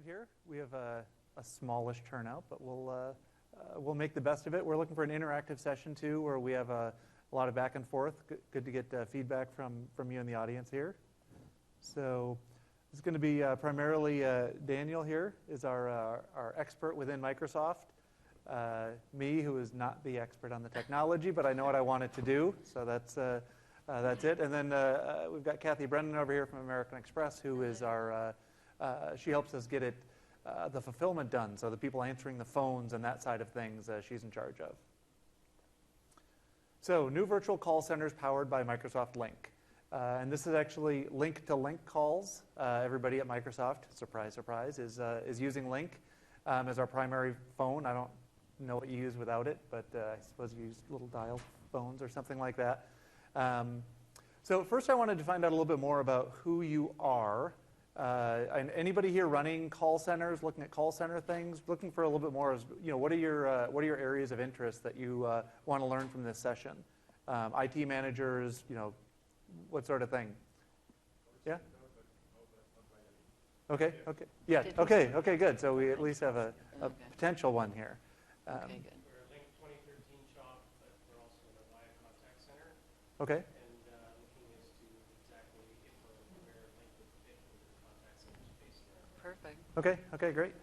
here. We have a smallish turnout, but we'll make the best of it. We're looking for an interactive session too, where we have a lot of back and forth. Good to get feedback from you in the audience here. So it's going to be primarily Daniel here is our expert within Microsoft. Me, who is not the expert on the technology, but I know what I want it to do. So that's it. And then we've got Kathy Brennan over here from American Express, who is our she helps us get the fulfillment done. So the people answering the phones and that side of things, she's in charge of. So new virtual call centers powered by Microsoft Lync. And this is actually Lync to Lync calls. Everybody at Microsoft, surprise, surprise, is using Lync as our primary phone. I don't know what you use without it, but I suppose you use little dial phones or something like that. So first I wanted to find out a little bit more about who you are. And anybody here running call centers, looking at call center things, looking for a little bit more, what are your areas of interest that you want to learn from this session? IT managers, what sort of thing? Yeah? Okay, yeah, okay, good. So we at least have a potential one here. Okay, good. We're a Lync 2013 shop, but we're also in a live contact center. Okay. And looking as to exactly if or where Lync would fit with the contact center space there. Perfect. Okay, great.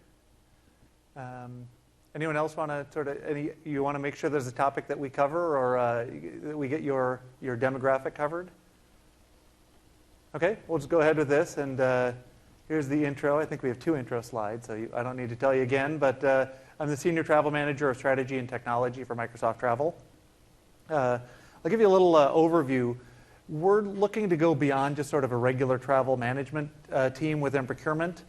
Anyone else want to you want to make sure there's a topic that we cover or that we get your demographic covered? Okay, we'll just go ahead with this. And here's the intro. I think we have 2 intro slides, so I don't need to tell you again. But I'm the Senior Travel Manager of Strategy and Technology for Microsoft Travel. I'll give you a little overview. We're looking to go beyond just sort of a regular travel management team within procurement,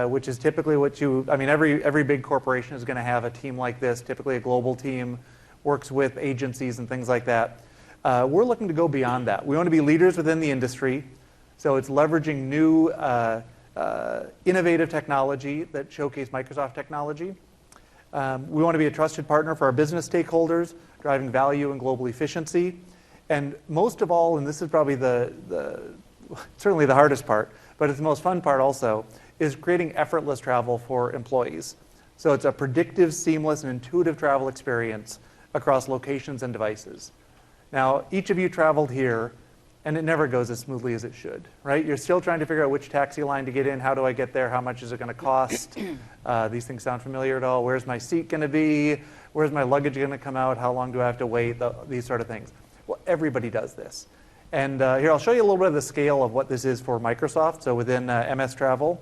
which is typically what every big corporation is going to have a team like this, typically a global team, works with agencies and things like that. We're looking to go beyond that. We want to be leaders within the industry, so it's leveraging new innovative technology that showcase Microsoft technology. We want to be a trusted partner for our business stakeholders, driving value and global efficiency. And most of all, and this is probably certainly the hardest part, but it's the most fun part also, is creating effortless travel for employees. So it's a predictive, seamless, and intuitive travel experience across locations and devices. Now, each of you traveled here, and it never goes as smoothly as it should, right? You're still trying to figure out which taxi line to get in, how do I get there, how much is it going to cost? These things sound familiar at all? Where's my seat going to be? Where's my luggage going to come out? How long do I have to wait? These sort of things. Well, everybody does this. And here, I'll show you a little bit of the scale of what this is for Microsoft. So within MS Travel,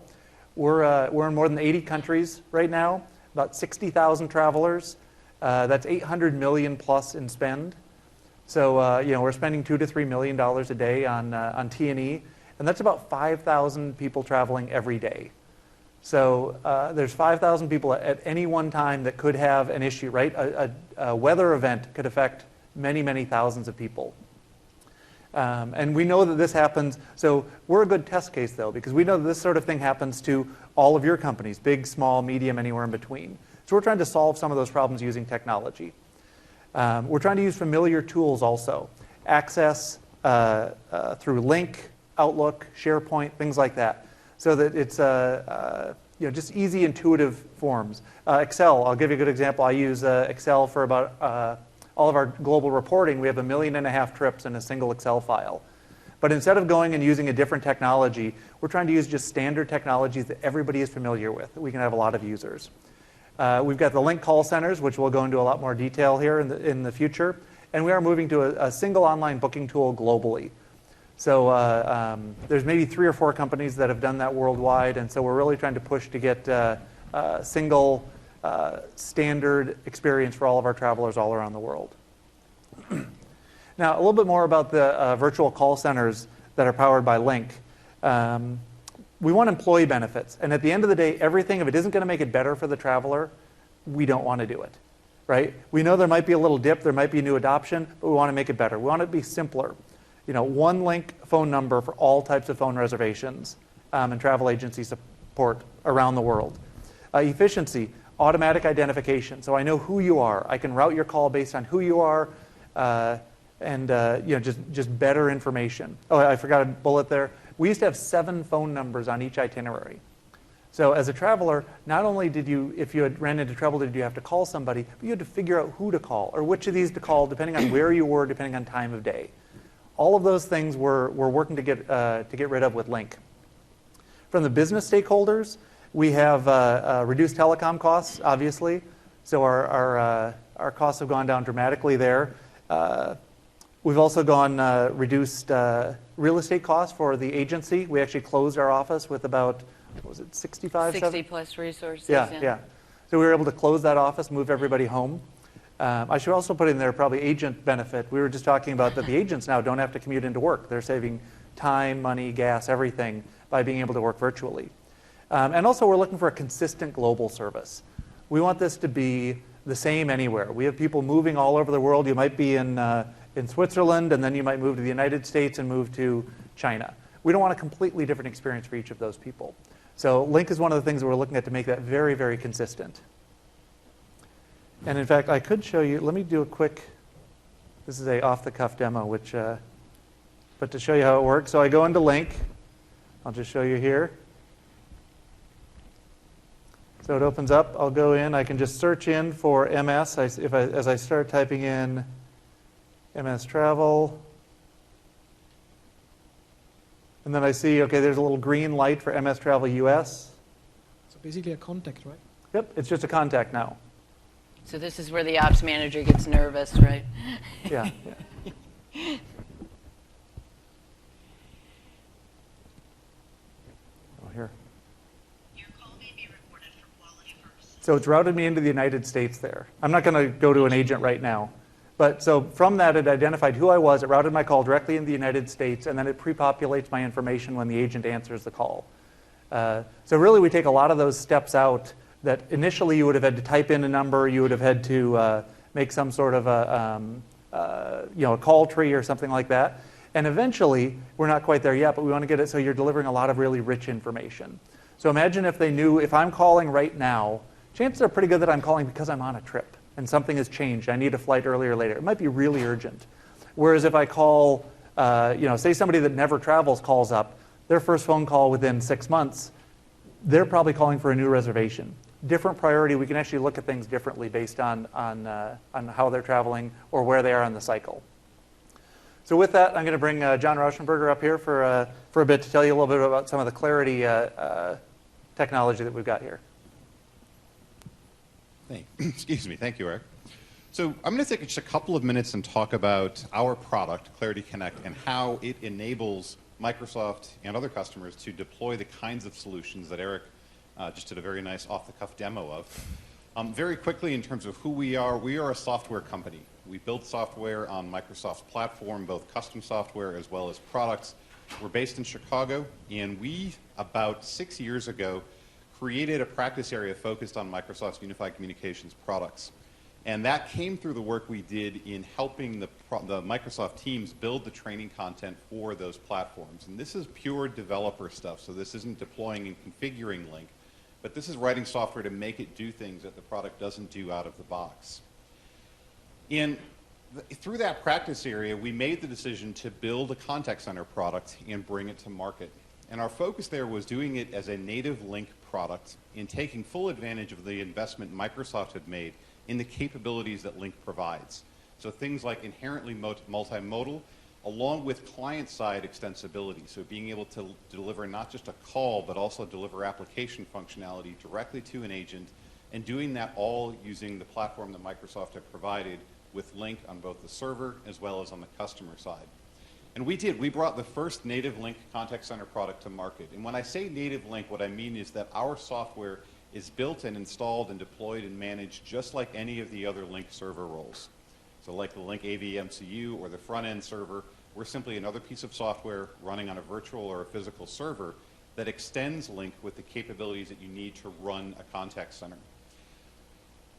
we're in more than 80 countries right now, about 60,000 travelers. That's 800 million plus in spend. So we're spending $2 to $3 million a day on T&E, and that's about 5,000 people traveling every day. So there's 5,000 people at any one time that could have an issue, right? A weather event could affect many, many thousands of people. And we know that this happens, so we're a good test case though, because we know that this sort of thing happens to all of your companies, big, small, medium, anywhere in between. So we're trying to solve some of those problems using technology. We're trying to use familiar tools also. Access through Lync, Outlook, SharePoint, things like that. So that it's just easy, intuitive forms. Excel, I'll give you a good example. I use Excel for about all of our global reporting. We have 1.5 million trips in a single Excel file. But instead of going and using a different technology, we're trying to use just standard technologies that everybody is familiar with. We can have a lot of users. We've got the Lync call centers, which we'll go into a lot more detail here in the future. And we are moving to a single online booking tool globally. So there's maybe 3 or 4 companies that have done that worldwide. And so we're really trying to push to get a single standard experience for all of our travelers all around the world. Now, a little bit more about the virtual call centers that are powered by Lync. We want employee benefits. And at the end of the day, everything, if it isn't going to make it better for the traveler, we don't want to do it, right? We know there might be a little dip, there might be new adoption, but we want to make it better. We want it to be simpler. One Lync phone number for all types of phone reservations and travel agency support around the world. Efficiency, automatic identification. So I know who you are. I can route your call based on who you are and just better information. Oh, I forgot a bullet there. We used to have 7 phone numbers on each itinerary. So as a traveler, not only did you, if you had ran into trouble, did you have to call somebody, but you had to figure out who to call or which of these to call depending on where you were, depending on time of day. All of those things we're working to get rid of with Lync. From the business stakeholders, we have reduced telecom costs, obviously. So our costs have gone down dramatically there. We've also reduced real estate costs for the agency. We actually closed our office with about, what was it, 65? 60 plus resources. Yeah. So we were able to close that office, move everybody home. I should also put in there probably agent benefit. We were just talking about that the agents now don't have to commute into work. They're saving time, money, gas, everything by being able to work virtually. And also we're looking for a consistent global service. We want this to be the same anywhere. We have people moving all over the world. You might be in Switzerland, and then you might move to the United States and move to China. We don't want a completely different experience for each of those people. So Lync is one of the things that we're looking at to make that very, very consistent. And in fact, I could show you, let me do a quick, this is a off-the-cuff demo, but to show you how it works. So I go into Lync. I'll just show you here. So it opens up. I'll go in. I can just search in for MS. As I start typing in MS Travel, and then I see, okay, there's a little green light for MS Travel US. So basically a contact, right? Yep, it's just a contact now. So this is where the ops manager gets nervous, right? Yeah. Oh, here. Your call may be recorded for quality purposes. So it's routed me into the United States there. I'm not going to go to an agent right now. But so from that, it identified who I was. It routed my call directly in the United States, and then it pre-populates my information when the agent answers the call. So really, we take a lot of those steps out that initially you would have had to type in a number, you would have had to make some sort of a call tree or something like that. And eventually, we're not quite there yet, but we want to get it so you're delivering a lot of really rich information. So imagine if they knew, if I'm calling right now, chances are pretty good that I'm calling because I'm on a trip and something has changed. I need a flight earlier or later. It might be really urgent. Whereas if I call, say somebody that never travels calls up, their first phone call within 6 months, they're probably calling for a new reservation. Different priority. We can actually look at things differently based on how they're traveling or where they are on the cycle. So with that, I'm going to bring John Rauschenberger up here for a bit to tell you a little bit about some of the Clarity technology that we've got here. Excuse me. Thank you, Eric. So I'm going to take just a couple of minutes and talk about our product, Clarity Connect, and how it enables Microsoft and other customers to deploy the kinds of solutions that Eric just did a very nice off-the-cuff demo of. Very quickly, in terms of who we are a software company. We build software on Microsoft's platform, both custom software as well as products. We're based in Chicago, and we, about 6 years ago, created a practice area focused on Microsoft's unified communications products. And that came through the work we did in helping the Microsoft teams build the training content for those platforms. And this is pure developer stuff, so this isn't deploying and configuring Lync, but this is writing software to make it do things that the product doesn't do out of the box. Through that practice area, we made the decision to build a contact center product and bring it to market. And our focus there was doing it as a native Lync product and taking full advantage of the investment Microsoft had made in the capabilities that Lync provides. So things like inherently multimodal, along with client-side extensibility. So being able to deliver not just a call, but also deliver application functionality directly to an agent, and doing that all using the platform that Microsoft had provided with Lync on both the server as well as on the customer side. And we did. We brought the first native Lync contact center product to market. And when I say native Lync, what I mean is that our software is built and installed and deployed and managed just like any of the other Lync server roles. So like the Lync AV MCU or the front-end server, we're simply another piece of software running on a virtual or a physical server that extends Lync with the capabilities that you need to run a contact center.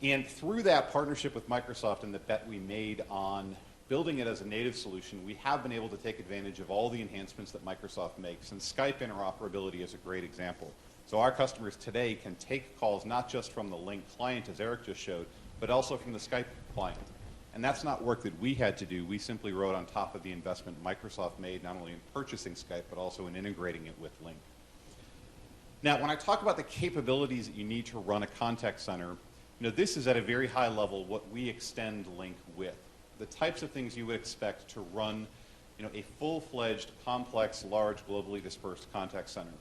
And through that partnership with Microsoft and the bet we made on building it as a native solution, we have been able to take advantage of all the enhancements that Microsoft makes, and Skype interoperability is a great example. So our customers today can take calls not just from the Lync client, as Eric just showed, but also from the Skype client. And that's not work that we had to do. We simply rode on top of the investment Microsoft made, not only in purchasing Skype, but also in integrating it with Lync. Now, when I talk about the capabilities that you need to run a contact center, this is at a very high level what we extend Lync with. The types of things you would expect to run a full-fledged, complex, large, globally dispersed contact center.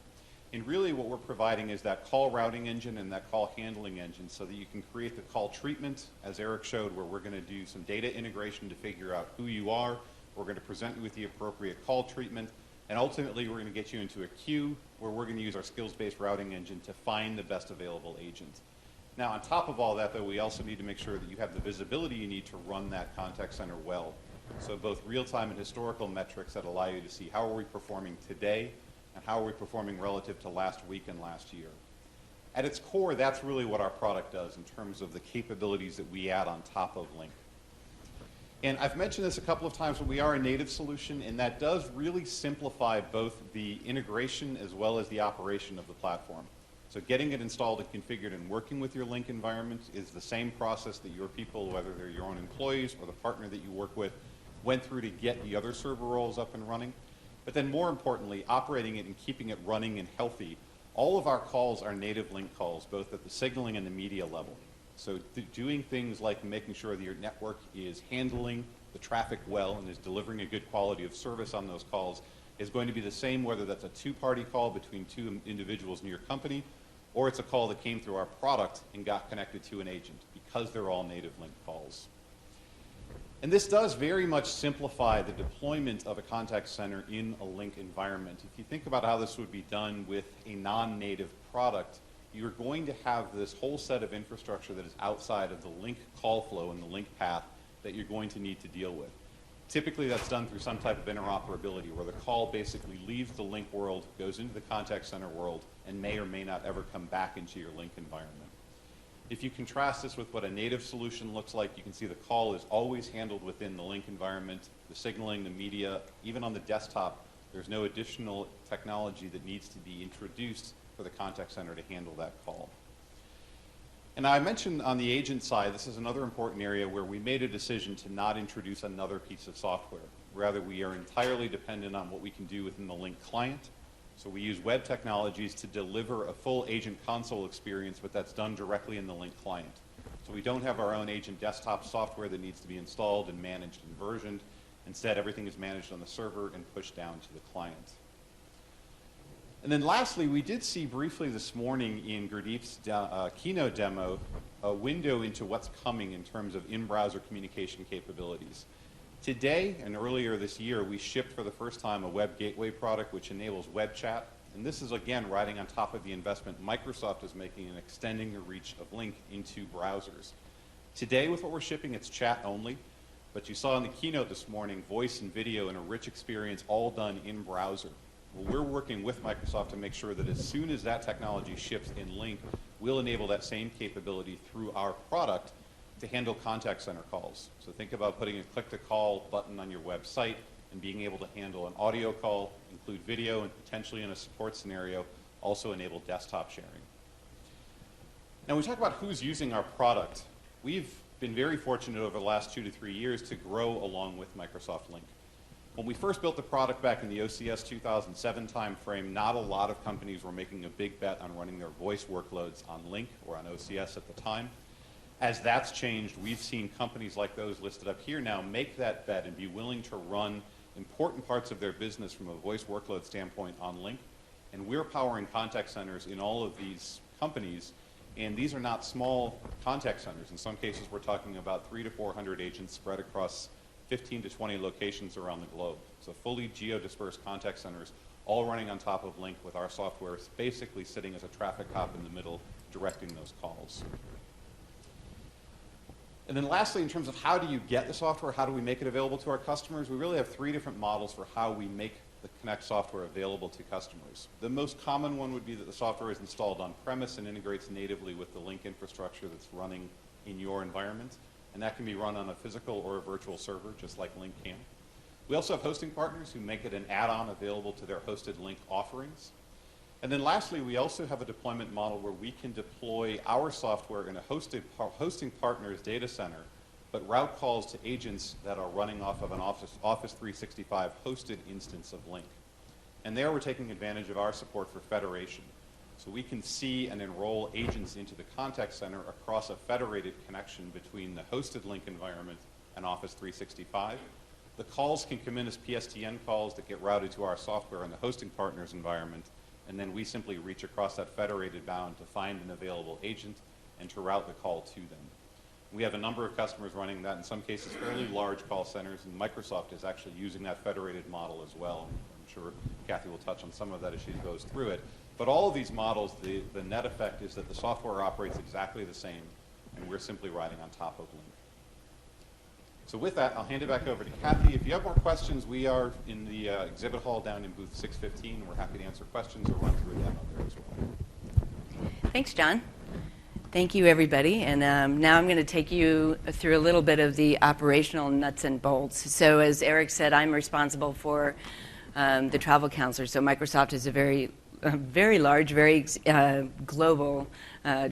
And really what we're providing is that call routing engine and that call handling engine so that you can create the call treatment, as Eric showed, where we're going to do some data integration to figure out who you are. We're going to present you with the appropriate call treatment. And ultimately, we're going to get you into a queue where we're going to use our skills-based routing engine to find the best available agent. Now, on top of all that, though, we also need to make sure that you have the visibility you need to run that contact center well. So both real-time and historical metrics that allow you to see how are we performing today and how are we performing relative to last week and last year. At its core, that's really what our product does in terms of the capabilities that we add on top of Lync. And I've mentioned this a couple of times, but we are a native solution, and that does really simplify both the integration as well as the operation of the platform. So getting it installed and configured and working with your Lync environment is the same process that your people, whether they're your own employees or the partner that you work with, went through to get the other server roles up and running. But then more importantly, operating it and keeping it running and healthy. All of our calls are native Lync calls, both at the signaling and the media level. So doing things like making sure that your network is handling the traffic well and is delivering a good quality of service on those calls is going to be the same whether that's a two-party call between two individuals in your company or it's a call that came through our product and got connected to an agent, because they're all native Lync calls. And this does very much simplify the deployment of a contact center in a Lync environment. If you think about how this would be done with a non-native product, you're going to have this whole set of infrastructure that is outside of the Lync call flow and the Lync path that you're going to need to deal with. Typically, that's done through some type of interoperability where the call basically leaves the Lync world, goes into the contact center world, and may or may not ever come back into your Lync environment. If you contrast this with what a native solution looks like, you can see the call is always handled within the Lync environment, the signaling, the media, even on the desktop, there's no additional technology that needs to be introduced for the contact center to handle that call. And I mentioned on the agent side, this is another important area where we made a decision to not introduce another piece of software. Rather, we are entirely dependent on what we can do within the Lync client. So we use web technologies to deliver a full agent console experience, but that's done directly in the Lync client. So we don't have our own agent desktop software that needs to be installed and managed and versioned. Instead, everything is managed on the server and pushed down to the client. And then lastly, we did see briefly this morning in Gurdeep's keynote demo a window into what's coming in terms of in-browser communication capabilities. Today and earlier this year, we shipped for the first time a web gateway product which enables web chat. And this is, again, riding on top of the investment Microsoft is making in extending the reach of Lync into browsers. Today, with what we're shipping, it's chat only. But you saw in the keynote this morning, voice and video and a rich experience all done in browser. Well, we're working with Microsoft to make sure that as soon as that technology ships in Lync, we'll enable that same capability through our product to handle contact center calls. So think about putting a click-to-call button on your website and being able to handle an audio call, include video, and potentially in a support scenario, also enable desktop sharing. Now, when we talk about who's using our product, we've been very fortunate over the last 2 to 3 years to grow along with Microsoft Lync. When we first built the product back in the OCS 2007 timeframe, not a lot of companies were making a big bet on running their voice workloads on Lync or on OCS at the time. As that's changed, we've seen companies like those listed up here now make that bet and be willing to run important parts of their business from a voice workload standpoint on Lync. And we're powering contact centers in all of these companies. And these are not small contact centers. In some cases, we're talking about 300 to 400 agents spread across 15 to 20 locations around the globe. So fully geo-dispersed contact centers, all running on top of Lync with our software basically sitting as a traffic cop in the middle, directing those calls. And then lastly, in terms of how do you get the software, how do we make it available to our customers, we really have 3 different models for how we make the Connect software available to customers. The most common one would be that the software is installed on-premise and integrates natively with the Lync infrastructure that's running in your environment. And that can be run on a physical or a virtual server, just like Lync can. We also have hosting partners who make it an add-on available to their hosted Lync offerings. And then lastly, we also have a deployment model where we can deploy our software in a hosting partner's data center, but route calls to agents that are running off of an Office 365 hosted instance of Lync. And there we're taking advantage of our support for federation. So we can see and enroll agents into the contact center across a federated connection between the hosted Lync environment and Office 365. The calls can come in as PSTN calls that get routed to our software and the hosting partner's environment, and then we simply reach across that federated bound to find an available agent and to route the call to them. We have a number of customers running that, in some cases fairly large call centers, and Microsoft is actually using that federated model as well. I'm sure Kathy will touch on some of that as she goes through it. But all of these models, the net effect is that the software operates exactly the same, and we're simply riding on top of Lync. So with that, I'll hand it back over to Kathy. If you have more questions, we are in the exhibit hall down in booth 615. We're happy to answer questions or run through a demo there as well. Thanks, John. Thank you, everybody. And now I'm going to take you through a little bit of the operational nuts and bolts. So as Eric said, I'm responsible for the travel counselor. So Microsoft is a very large, very global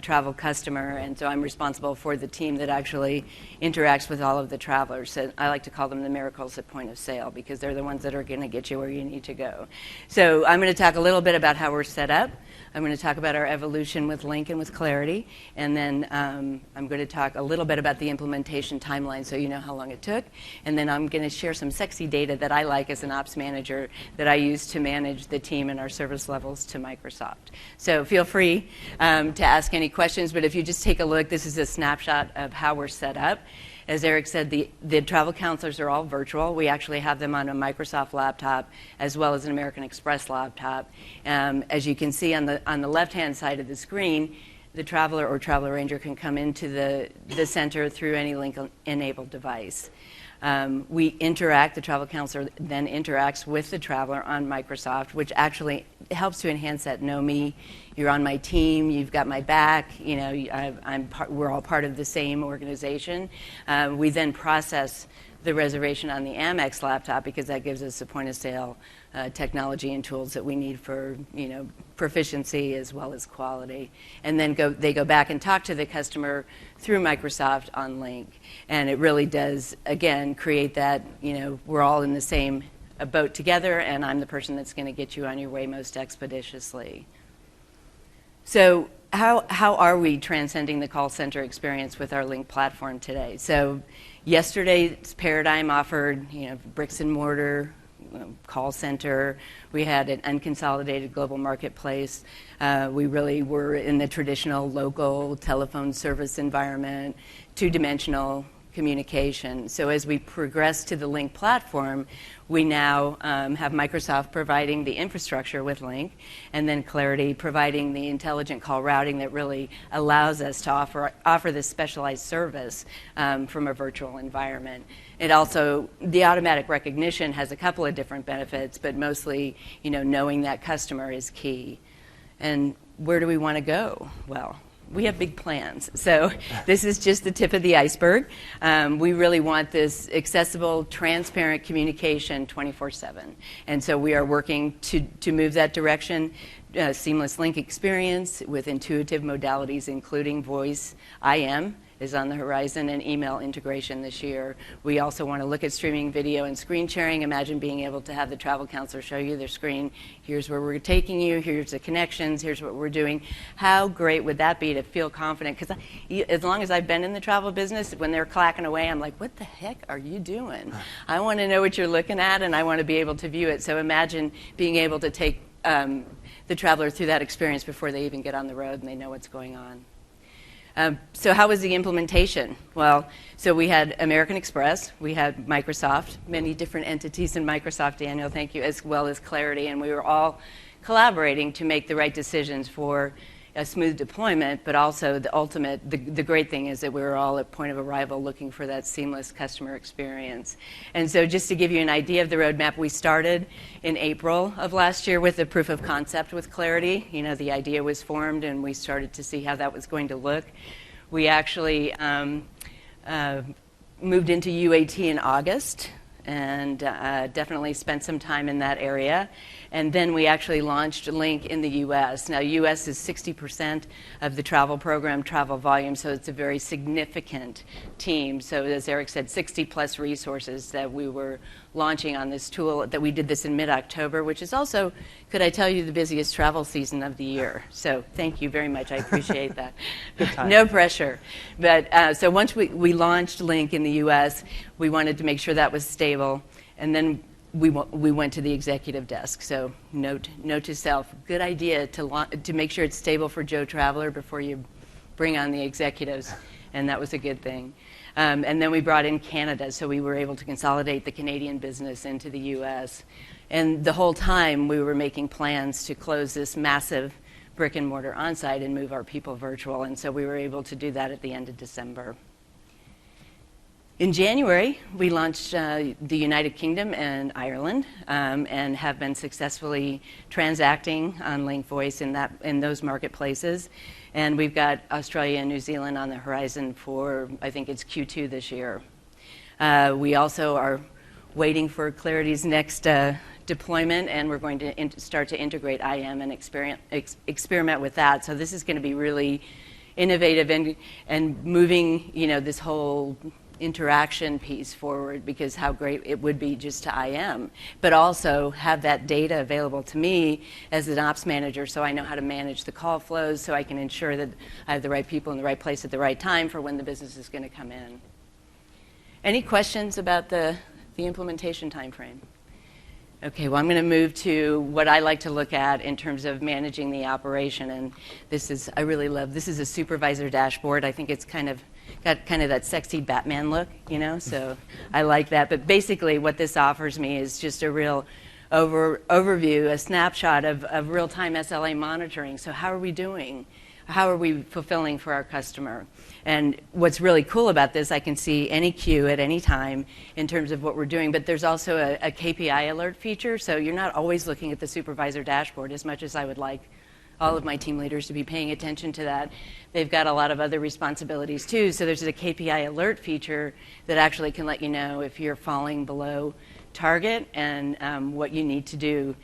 travel customer, and so I'm responsible for the team that actually interacts with all of the travelers. So I like to call them the miracles at point of sale because they're the ones that are going to get you where you need to go. So I'm going to talk a little bit about how we're set up. I'm going to talk about our evolution with Lync and with Clarity, and then I'm going to talk a little bit about the implementation timeline so you know how long it took, and then I'm going to share some sexy data that I like as an ops manager that I use to manage the team and our service levels to Microsoft. So feel free to ask any questions, but if you just take a look, this is a snapshot of how we're set up. As Eric said, the travel counselors are all virtual. We actually have them on a Microsoft laptop as well as an American Express laptop. As you can see on the left-hand side of the screen, the traveler or travel arranger can come into the center through any Lync-enabled device. The travel counselor then interacts with the traveler on Microsoft, which actually helps to enhance that know me, you're on my team, you've got my back, you know, we're all part of the same organization. We then process the reservation on the Amex laptop because that gives us the point of sale technology and tools that we need for, you know, proficiency as well as quality. And then they go back and talk to the customer through Microsoft on Lync. And it really does, again, create that, you know, we're all in the same boat together, and I'm the person that's going to get you on your way most expeditiously. So how are we transcending the call center experience with our Lync platform today? So yesterday's paradigm offered, you know, bricks and mortar call center. We had an unconsolidated global marketplace. We really were in the traditional local telephone service environment, two-dimensional communication. So as we progress to the Lync platform, we now have Microsoft providing the infrastructure with Lync, and then Clarity providing the intelligent call routing that really allows us to offer this specialized service from a virtual environment. It also, the automatic recognition has a couple of different benefits, but mostly, you know, knowing that customer is key. And where do we want to go? Well, we have big plans. So this is just the tip of the iceberg. We really want this accessible, transparent communication 24/7. And so we are working to move that direction. Seamless Lync experience with intuitive modalities, including voice, IM, is on the horizon, and email integration this year. We also want to look at streaming video and screen sharing. Imagine being able to have the travel counselor show you their screen. Here's where we're taking you. Here's the connections. Here's what we're doing. How great would that be to feel confident? Because as long as I've been in the travel business, when they're clacking away, I'm like, what the heck are you doing? I want to know what you're looking at, and I want to be able to view it. So imagine being able to take the traveler through that experience before they even get on the road and they know what's going on. So how was the implementation? Well, so we had American Express, we had Microsoft, many different entities in Microsoft, Daniel, thank you, as well as Clarity, and we were all collaborating to make the right decisions for a smooth deployment, but also the great thing is that we were all at point of arrival looking for that seamless customer experience. And so just to give you an idea of the roadmap, we started in April of last year with a proof of concept with Clarity. You know, the idea was formed and we started to see how that was going to look. We actually moved into UAT in August and definitely spent some time in that area. And then we actually launched Lync in the U.S. Now, U.S. is 60% of the travel program, travel volume, so it's a very significant team. So as Eric said, 60-plus resources that we were launching on this tool, that we did this in mid-October, which is also, could I tell you, the busiest travel season of the year. So thank you very much. I appreciate that. No pressure. But so once we launched Lync in the U.S., we wanted to make sure that was stable. And then we went to the executive desk. So note to self, good idea to make sure it's stable for Joe Traveler before you bring on the executives. And that was a good thing. And then we brought in Canada, so we were able to consolidate the Canadian business into the U.S. And the whole time we were making plans to close this massive brick and mortar on-site and move our people virtual. And so we were able to do that at the end of December. In January, we launched the United Kingdom and Ireland, and have been successfully transacting on Lync Voice in those marketplaces. And we've got Australia and New Zealand on the horizon for, I think it's Q2 this year. We also are waiting for Clarity's next deployment, and we're going to start to integrate IM and experiment with that. So this is going to be really innovative and moving, this whole interaction piece forward, because how great it would be just to IM, but also have that data available to me as an ops manager, so I know how to manage the call flows, so I can ensure that I have the right people in the right place at the right time for when the business is going to come in. Any questions about the implementation time frame? Okay, well, I'm going to move to what I like to look at in terms of managing the operation, and this is a supervisor dashboard. I think it's got kind of that sexy Batman look, so I like that. But basically what this offers me is just a real overview, a snapshot of real-time SLA monitoring. So how are we doing? How are we fulfilling for our customer? And what's really cool about this, I can see any queue at any time in terms of what we're doing, but there's also a KPI alert feature, so you're not always looking at the supervisor dashboard as much as I would like all of my team leaders to be paying attention to that. They've got a lot of other responsibilities too, so there's a KPI alert feature that actually can let you know if you're falling below target and what you need to do,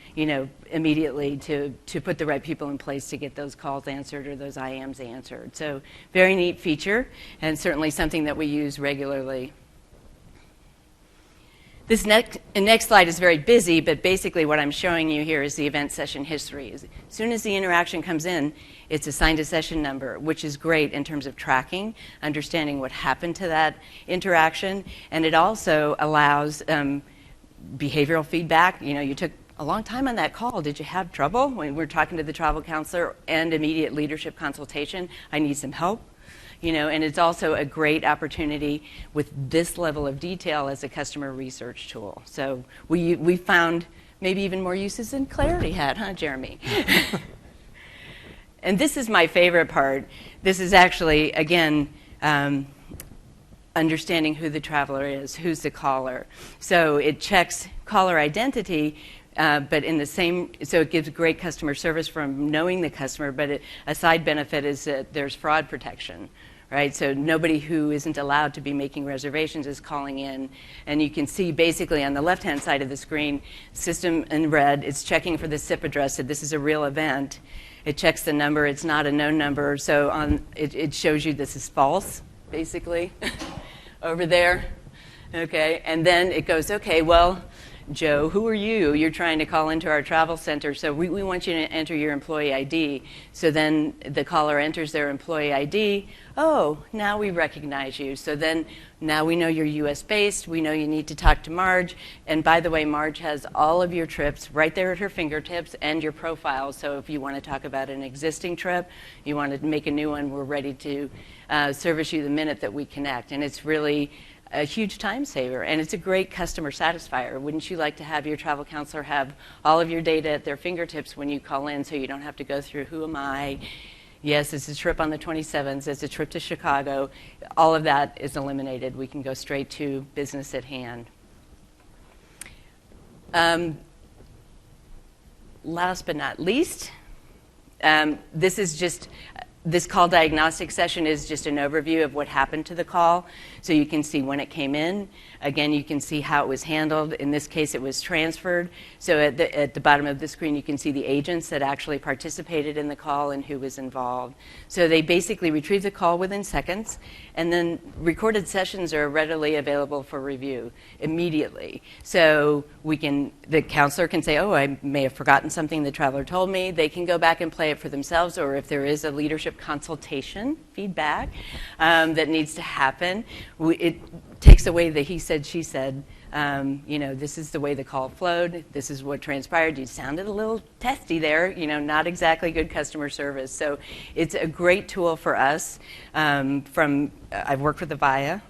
immediately to put the right people in place to get those calls answered or those IMs answered. So very neat feature, and certainly something that we use regularly. This next slide is very busy, but basically what I'm showing you here is the event session history. As soon as the interaction comes in, it's assigned a session number, which is great in terms of tracking, understanding what happened to that interaction, and it also allows behavioral feedback. You took a long time on that call. Did you have trouble? When we're talking to the travel counselor and immediate leadership consultation, I need some help. And it's also a great opportunity with this level of detail as a customer research tool. So we found maybe even more uses than Clarity had, huh, Jeremy? And this is my favorite part. This is actually, again, understanding who the traveler is, who's the caller. So it checks caller identity, but so it gives great customer service from knowing the customer, but a side benefit is that there's fraud protection, right? So nobody who isn't allowed to be making reservations is calling in. And you can see basically on the left-hand side of the screen, system in red, it's checking for the SIP address, that this is a real event. It checks the number, it's not a known number, so it shows you this is false, basically, over there. Okay, and then it goes, okay, well, Joe, who are you? You're trying to call into our travel center, so we want you to enter your employee ID. So then the caller enters their employee ID. Oh, now we recognize you. So then now we know you're US-based. We know you need to talk to Marge. And by the way, Marge has all of your trips right there at her fingertips and your profile. So if you want to talk about an existing trip, you want to make a new one, we're ready to service you the minute that we connect. And it's really a huge time saver, and it's a great customer satisfier. Wouldn't you like to have your travel counselor have all of your data at their fingertips when you call in, so you don't have to go through who am I? Yes, it's a trip on the 27th, it's a trip to Chicago. All of that is eliminated. We can go straight to business at hand. Last but not least, this is just this call diagnostic session is just an overview of what happened to the call. So you can see when it came in. Again, you can see how it was handled. In this case, it was transferred. So at the bottom of the screen, you can see the agents that actually participated in the call and who was involved. So they basically retrieve the call within seconds, and then recorded sessions are readily available for review immediately. So the counselor can say, oh, I may have forgotten something the traveler told me. They can go back and play it for themselves, or if there is a leadership consultation, feedback that needs to happen, it takes away the he said, she said. This is the way the call flowed. This is what transpired. You sounded a little testy there, not exactly good customer service. So it's a great tool for us. I've worked with the VIA.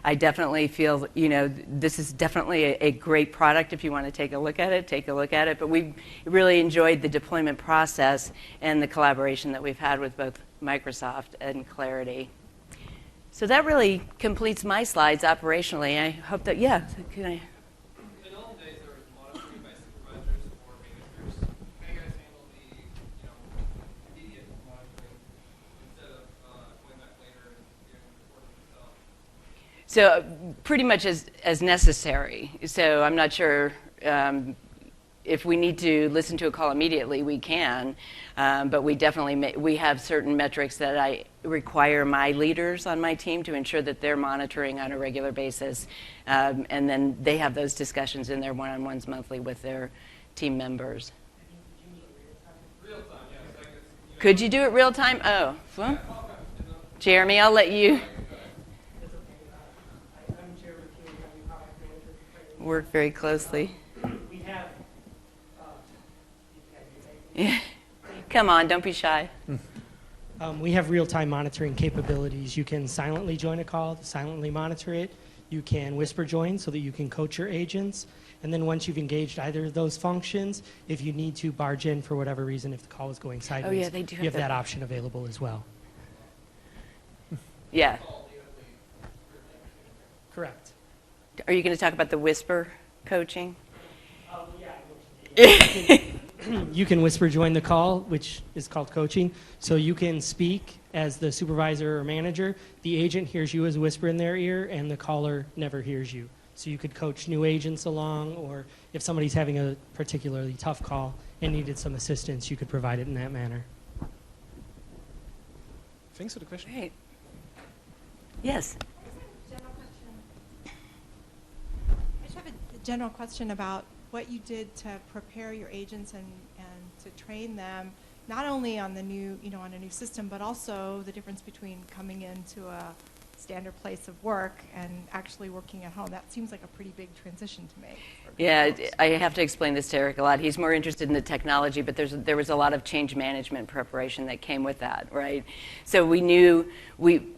I definitely feel, this is definitely a great product. If you want to take a look at it, take a look at it. But we really enjoyed the deployment process and the collaboration that we've had with both Microsoft and Clarity. So that really completes my slides operationally. I hope that, can I? In olden days, there was monitoring by supervisors or managers. How you guys handle the immediate monitoring instead of going back later and doing reporting yourself? So pretty much as necessary. So I'm not sure if we need to listen to a call immediately, we can. But we definitely we have certain metrics that I require my leaders on my team to ensure that they're monitoring on a regular basis. And then they have those discussions in their one-on-ones monthly with their team members. Real time, yes. Could you do it real time? Oh, well, Jeremy, I'll let you work very closely. Yeah. Come on, don't be shy. We have real-time monitoring capabilities. You can silently join a call, silently monitor it. You can whisper join so that you can coach your agents. And then once you've engaged either of those functions, if you need to barge in for whatever reason, if the call is going sideways, they do you have that option available as well. Yeah. Correct. Are you going to talk about the whisper coaching? You can whisper join the call, which is called coaching. So you can speak as the supervisor or manager. The agent hears you as a whisper in their ear, and the caller never hears you. So you could coach new agents along, or if somebody's having a particularly tough call and needed some assistance, you could provide it in that manner. Thanks for the question. Great. Yes. I just have a general question about what you did to prepare your agents and to train them, not only on the new, on a new system, but also the difference between coming into a standard place of work and actually working at home. That seems like a pretty big transition to make. Yeah, I have to explain this to Eric a lot. He's more interested in the technology, but there was a lot of change management preparation that came with that, right? So we knew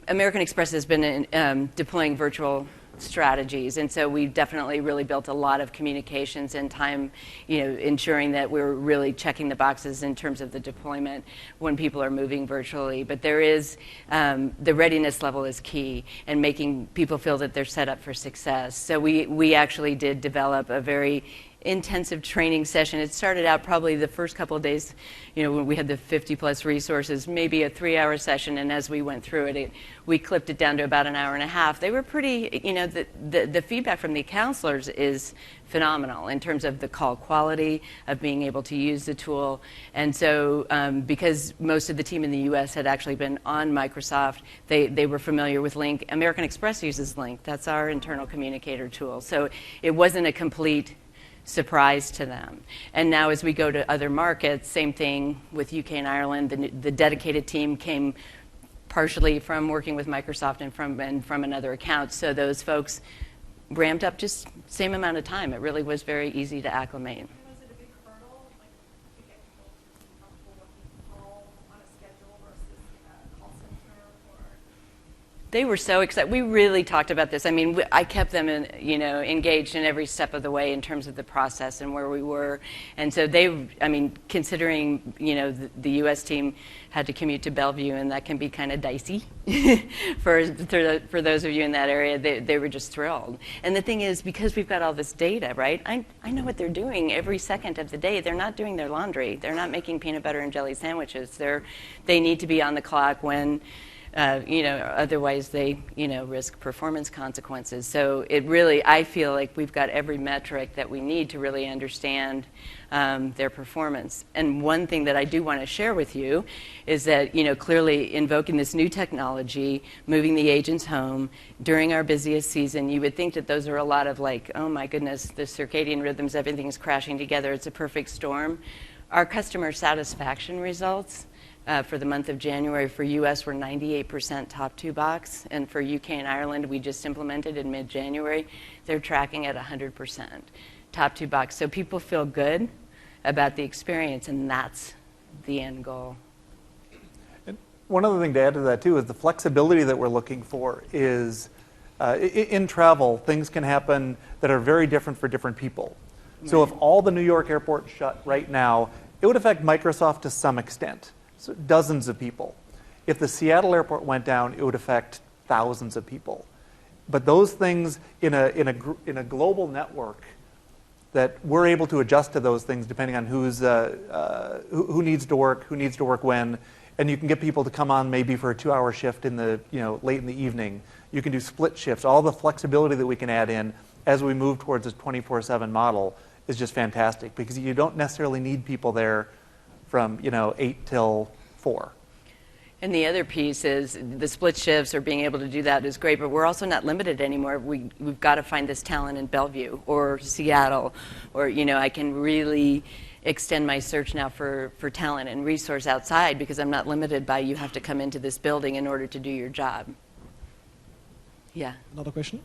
American Express has been deploying virtual strategies, and so we definitely really built a lot of communications and time, ensuring that we were really checking the boxes in terms of the deployment when people are moving virtually. But there is the readiness level is key, and making people feel that they're set up for success. So we actually did develop a very intensive training session. It started out probably the first couple of days, when we had the 50-plus resources, maybe a 3-hour session, and as we went through it, we clipped it down to about an hour and a half. They were pretty, the feedback from the counselors is phenomenal in terms of the call quality, of being able to use the tool. And so because most of the team in the U.S. had actually been on Microsoft, they were familiar with Lync. American Express uses Lync. That's our internal communicator tool. So it wasn't a complete surprise to them. And now as we go to other markets, same thing with UK and Ireland, the dedicated team came partially from working with Microsoft and from another account. So those folks ramped up just same amount of time. It really was very easy to acclimate. And was it a big hurdle, to get people to be comfortable working from home on a schedule versus a call center? They were so excited. We really talked about this. I mean, I kept them, engaged in every step of the way in terms of the process and where we were. And so considering, the U.S. team had to commute to Bellevue, and that can be kind of dicey for those of you in that area, they were just thrilled. And the thing is, because we've got all this data, right, I know what they're doing every second of the day. They're not doing their laundry. They're not making peanut butter and jelly sandwiches. They need to be on the clock when otherwise they, risk performance consequences. So I feel like we've got every metric that we need to really understand their performance. And one thing that I do want to share with you is that, clearly invoking this new technology, moving the agents home during our busiest season, you would think that those are a lot of like, oh my goodness, the circadian rhythms, everything's crashing together, it's a perfect storm. Our customer satisfaction results for the month of January for U.S. were 98% top 2 box, and for UK and Ireland, we just implemented in mid-January, they're tracking at 100% top 2 box. So people feel good about the experience, and that's the end goal. And one other thing to add to that too is the flexibility that we're looking for is in travel, things can happen that are very different for different people. So if all the New York airport shut right now, it would affect Microsoft to some extent. So dozens of people. If the Seattle airport went down, it would affect thousands of people. But those things in a global network, that we're able to adjust to those things depending on who needs to work when, and you can get people to come on maybe for a 2-hour shift in the late in the evening. You can do split shifts. All the flexibility that we can add in as we move towards this 24/7 model is just fantastic, because you don't necessarily need people there from 8 till 4. And the other piece is the split shifts or being able to do that is great, but we're also not limited anymore. We've got to find this talent in Bellevue or Seattle, or I can really extend my search now for talent and resource outside, because I'm not limited by you have to come into this building in order to do your job. Yeah. Another question?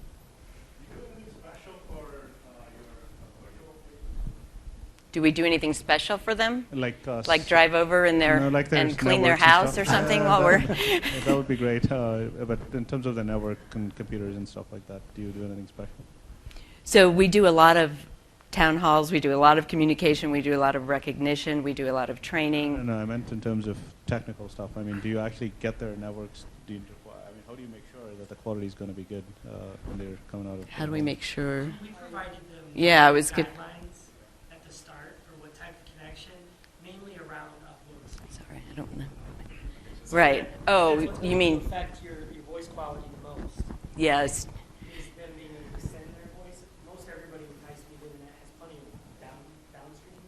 Do we do anything special for them? Like drive over in their and clean their house or something while we're... That would be great. But in terms of the network and computers and stuff like that, do you do anything special? So we do a lot of town halls. We do a lot of communication. We do a lot of recognition. We do a lot of training. No, I meant in terms of technical stuff. I mean, do you actually get their networks? How do you make sure that the quality is going to be good when they're coming out of... How do we make sure? We provided them Yeah, it was good. guidelines at the start for what type of connection, mainly around uploads. Sorry, I don't know. Right. Oh, That's what's you going mean... to affect your voice quality the most. Yes. Is them being able to send their voice. Most everybody with high-speed internet has plenty of downstream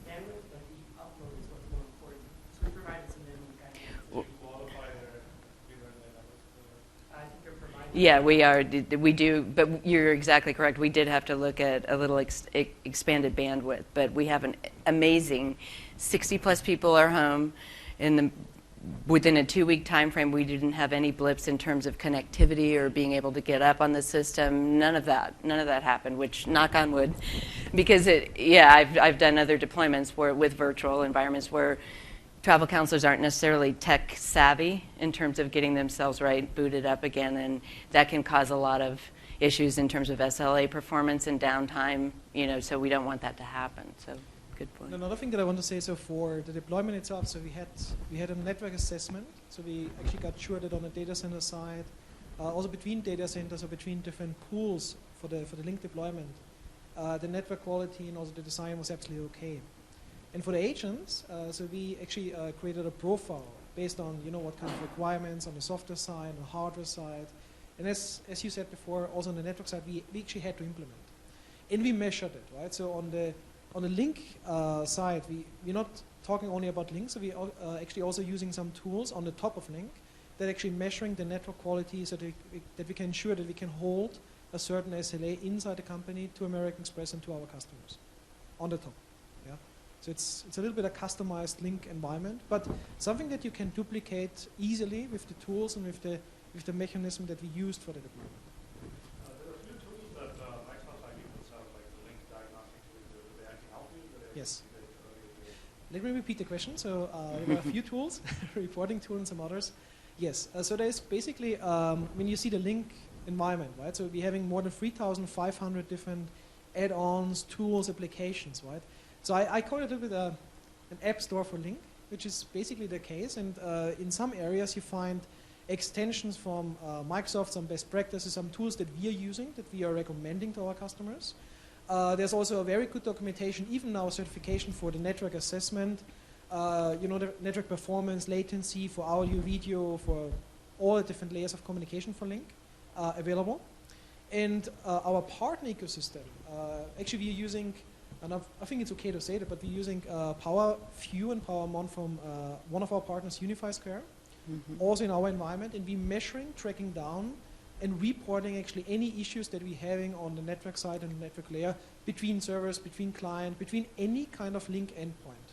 bandwidth, but the upload is what's more important. So we provided some minimum guidelines. I think they're providing. Yeah, we are. We do, but you're exactly correct. We did have to look at a little expanded bandwidth, but we have an amazing 60-plus people are home. Within a 2-week time frame, we didn't have any blips in terms of connectivity or being able to get up on the system. None of that happened, which, knock on wood, because I've done other deployments with virtual environments where travel counselors aren't necessarily tech savvy in terms of getting themselves booted up again, and that can cause a lot of issues in terms of SLA performance and downtime, so we don't want that to happen. So good point. Another thing that I want to say, so for the deployment itself, so we had a network assessment, so we actually got sure that on the data center side, also between data centers or between different pools for the Lync deployment, the network quality and also the design was absolutely okay. And for the agents, so we actually created a profile based on what kind of requirements on the software side, on the hardware side, and as you said before, also on the network side, we actually had to implement, and we measured it, right? So on the Lync side, we're not talking only about Lync, so we are actually also using some tools on the top of Lync that actually measuring the network quality so that we can ensure that we can hold a certain SLA inside the company to American Express and to our customers on the top. Yeah. So it's a little bit a customized Lync environment, but something that you can duplicate easily with the tools and with the mechanism that we used for the deployment. There are a few tools that Microsoft ID puts out, like the Lync diagnostic tools. Do they actually help you? Yes. Let me repeat the question. So there were a few tools, reporting tool and some others. Yes. So there's basically, when you see the Lync environment, right? So we're having more than 3,500 different add-ons, tools, applications, right? So I call it a bit an app store for Lync, which is basically the case. And in some areas you find extensions from Microsoft, some best practices, some tools that we are using, that we are recommending to our customers. There's also a very good documentation, even now certification for the network assessment, the network performance, latency for audio, video, for all the different layers of communication for Lync available. And our partner ecosystem, actually we're using, and I think it's okay to say that, but we're using PowerView and PowerMon from one of our partners, Unify Square, also in our environment, and we're measuring, tracking down, and reporting actually any issues that we're having on the network side and the network layer between servers, between client, between any kind of Lync endpoint.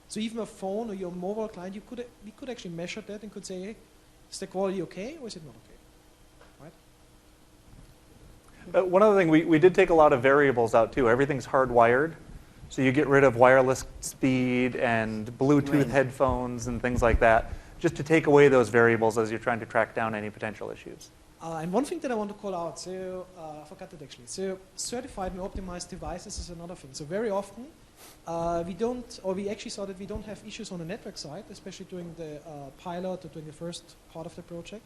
So even a phone or your mobile client, we could actually measure that and could say, hey, is the quality okay or is it not okay? Right? One other thing, we did take a lot of variables out too. Everything's hardwired. So you get rid of wireless speed and Bluetooth headphones and things like that, just to take away those variables as you're trying to track down any potential issues. And one thing that I want to call out, so I forgot that actually. So certified and optimized devices is another thing. So very often we actually saw that we don't have issues on the network side, especially during the pilot or during the first part of the project.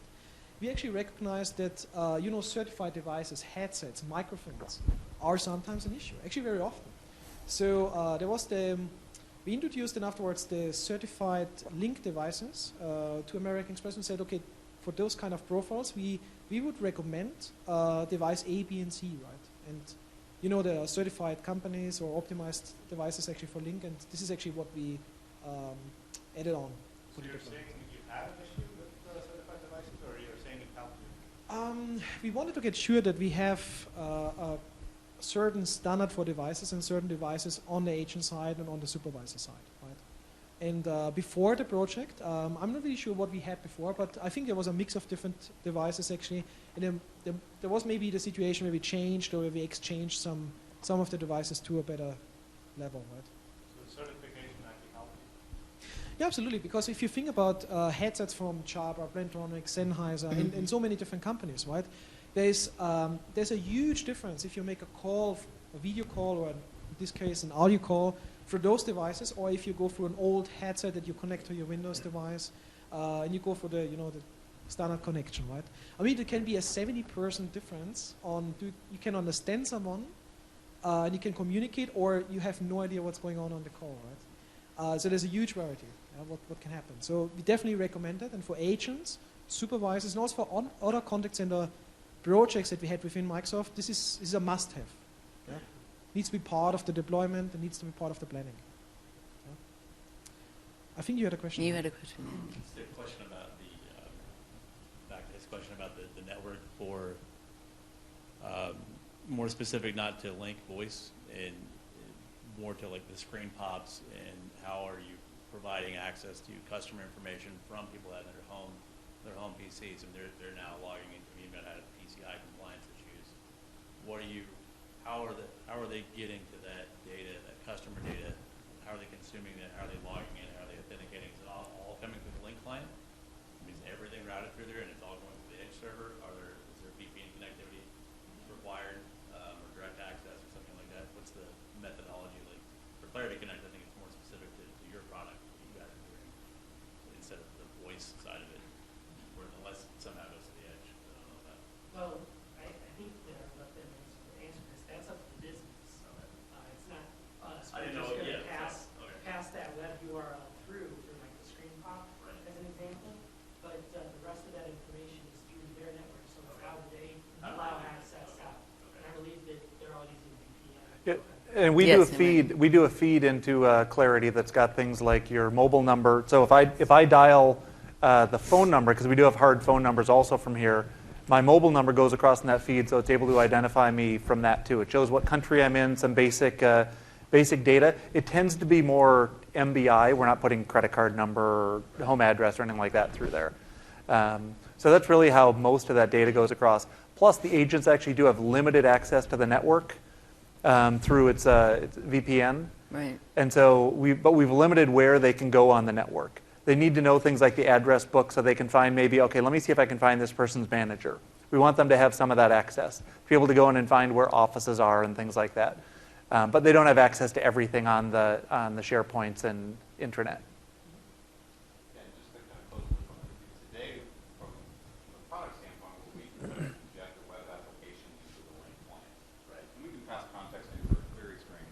We actually recognize that certified devices, headsets, microphones are sometimes an issue, actually very often. So we introduced then afterwards the certified Lync devices to American Express and said, okay, for those kind of profiles, we would recommend device A, B, and C, right? And there are certified companies or optimized devices actually for Lync, and this is actually what we added on. So you're saying you have an issue with certified devices, or you're saying it helped you? We wanted to get sure that we have a certain standard for devices and certain devices on the agent side and on the supervisor side, right? And before the project, I'm not really sure what we had before, but I think there was a mix of different devices actually. And then there was maybe the situation where we changed or where we exchanged some of the devices to a better level, right? So the certification actually helped you? Yeah, absolutely. Because if you think about headsets from Jabra, Plantronics, Sennheiser, and so many different companies, right? There's a huge difference if you make a call, a video call, or in this case an audio call, for those devices, or if you go through an old headset that you connect to your Windows device, and you go for the standard connection, right? I mean, there can be a 70% difference on you can understand someone, and you can communicate, or you have no idea what's going on the call, right? So there's a huge variety what can happen. So we definitely recommend it, and for agents, supervisors, and also for other contact center projects that we had within Microsoft, this is a must-have. Yeah? Needs to be part of the deployment, and needs to be part of the planning. Yeah? I think you had a question. You had a question. It's the question about back to his question about the network for more specific, not to Lync voice, and more to like the screen pops, and how are you providing access to customer information from people that are their home PCs, and they're now logging into you've got to have PCI compliance issues. How are they getting to that data, that customer data? How are they consuming it? How are they logging in? How are they authenticating? Is it all coming through the Lync client? I mean, is everything routed through there and it's all going to the edge server? Is there VPN connectivity required, or direct access or something like that? What's the methodology like? For Clarity Connect, I think it's more specific to your product that you guys are doing instead of the voice side of it, where unless it somehow goes to the edge. I don't know that. Well, I think that I'll let them answer this. That's up to the business. So it's not us. I didn't We're know, just yeah, gonna okay. pass that web URL through for like the screen pop Right. as an example. But the rest of that information is through their network. So it's how they allow access out. And I believe that they're all using VPN. Yeah, and we do a feed into Clarity that's got things like your mobile number. So if I dial the phone number, because we do have hard phone numbers also from here, my mobile number goes across in that feed, so it's able to identify me from that too. It shows what country I'm in, some basic data. It tends to be more MBI. We're not putting credit card number, or home address, or anything like that through there. So that's really how most of that data goes across. Plus, the agents actually do have limited access to the network through its VPN. Right. And so we've limited where they can go on the network. They need to know things like the address book so they can find maybe, okay, let me see if I can find this person's manager. We want them to have some of that access, to be able to go in and find where offices are and things like that. But they don't have access to everything on the SharePoints and intranet. Yeah, just to kind of close the loop on it, today, from a product standpoint, we can inject a web application into the Lync client, right? And we can pass context into a query string.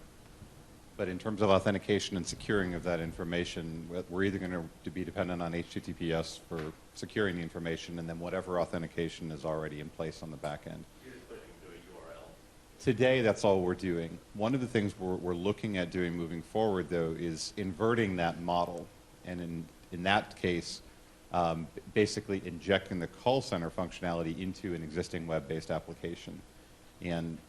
But in terms of authentication and securing of that information, we're either going to be dependent on HTTPS for securing the information, and then whatever authentication is already in place on the back end. You're just pushing to a URL. Today, that's all we're doing. One of the things we're looking at doing moving forward, though, is inverting that model. And in that case, basically injecting the call center functionality into an existing web-based application. And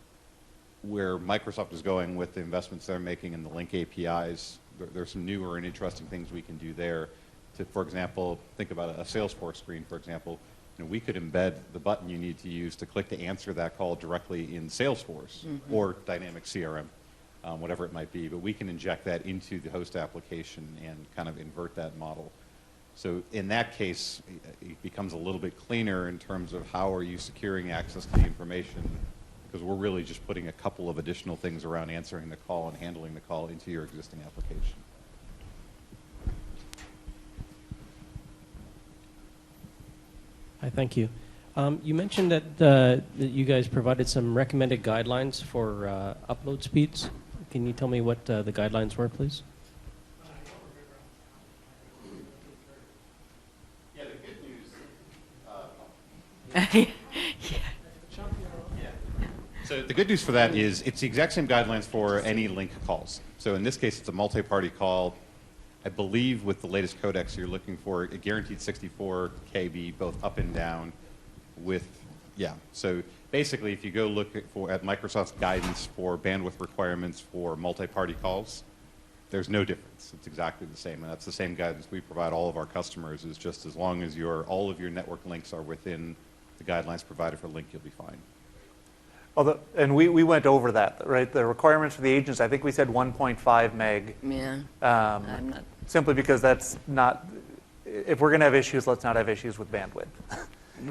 where Microsoft is going with the investments they're making in the Lync APIs, there's some newer and interesting things we can do there. To, for example, think about a Salesforce screen, for example. We could embed the button you need to use to click to answer that call directly in Salesforce or Dynamic CRM, whatever it might be. But we can inject that into the host application and kind of invert that model. So in that case, it becomes a little bit cleaner in terms of how are you securing access to the information, because we're really just putting a couple of additional things around answering the call and handling the call into your existing application. Hi, thank you. You mentioned that you guys provided some recommended guidelines for upload speeds. Can you tell me what the guidelines were, please? Yeah, the good news. So the good news for that is it's the exact same guidelines for any Lync calls. So in this case, it's a multi-party call. I believe with the latest codecs, you're looking for a guaranteed 64 KB, both up and down with, yeah. So basically, if you go look at Microsoft's guidance for bandwidth requirements for multi-party calls, there's no difference. It's exactly the same. And that's the same guidance we provide all of our customers, is just as long as all of your network links are within the guidelines provided for Lync, you'll be fine. Although, and we went over that, right? The requirements for the agents, I think we said 1.5 meg. Yeah. I'm not. Simply because that's not, if we're going to have issues, let's not have issues with bandwidth.